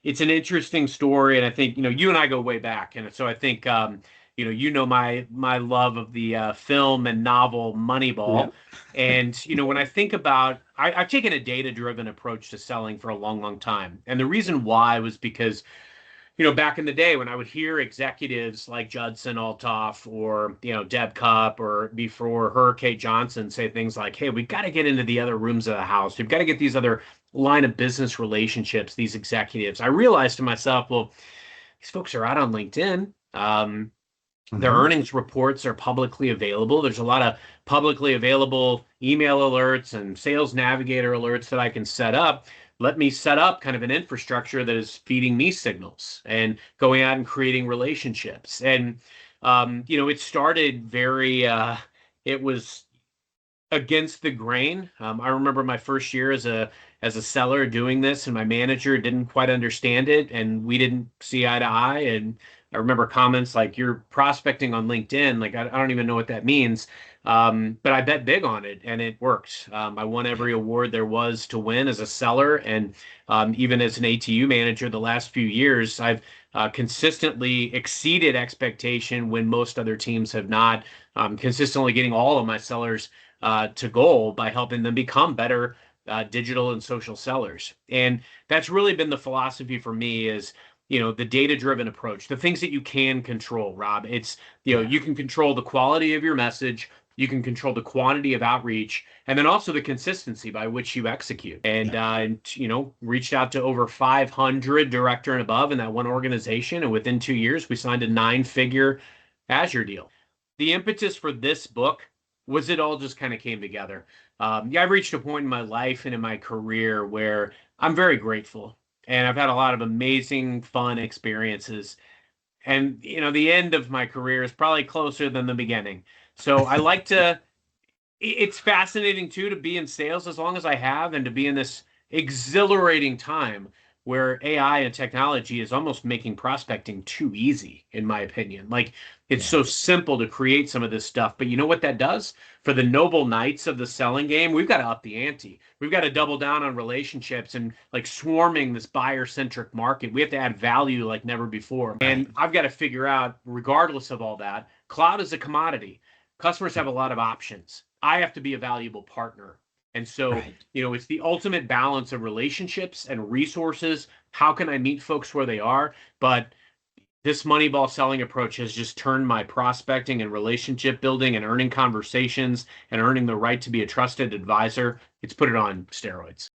it's an interesting story, and I think you and I go way back, and so I think my love of the film and novel Moneyball, Yep. and when I think about I've taken a data-driven approach to selling for a long, long time, and the reason why was because back in the day when I would hear executives like Judson Althoff or, Deb Cup or before her, Kate Johnson say things like, hey, we've got to get into the other rooms of the house. We've got to get these other line of business relationships, these executives. I realized to myself, well, these folks are out on LinkedIn. Their Hmm. earnings reports are publicly available. There's a lot of publicly available email alerts and sales navigator alerts that I can set up. Let me set up kind of an infrastructure that is feeding me signals and going out and creating relationships. And it started it was against the grain. I remember my first year as a seller doing this, and my manager didn't quite understand it, and we didn't see eye to eye. And I remember comments like, "You're prospecting on LinkedIn. Like, I don't even know what that means." But I bet big on it, and it worked. I won every award there was to win as a seller, and even as an ATU manager, the last few years, I've consistently exceeded expectation when most other teams have not. Consistently getting all of my sellers to goal by helping them become better digital and social sellers. And that's really been the philosophy for me is, the data-driven approach, the things that you can control, Rob. It's, Yeah. you can control the quality of your message, you can control the quantity of outreach, and then also the consistency by which you execute. And, Yeah. reached out to over 500 director and above in that one organization. And within 2 years, we signed a nine-figure Azure deal. The impetus for this book was it all just kind of came together. Yeah, I've reached a point in my life and in my career where I'm very grateful, and I've had a lot of amazing, fun experiences. And the end of my career is probably closer than the beginning. So I like to. It's fascinating too to be in sales as long as I have, and to be in this exhilarating time where AI and technology is almost making prospecting too easy, in my opinion. Like, it's Yeah. so simple to create some of this stuff, but you know what that does? For the noble knights of the selling game, we've got to up the ante. We've got to double down on relationships and like swarming this buyer-centric market. We have to add value like never before. Right. And I've got to figure out, regardless of all that, cloud is a commodity. Customers have a lot of options. I have to be a valuable partner. And so, Right. it's the ultimate balance of relationships and resources. How can I meet folks where they are? But this Moneyball selling approach has just turned my prospecting and relationship building and earning conversations and earning the right to be a trusted advisor. It's put it on steroids.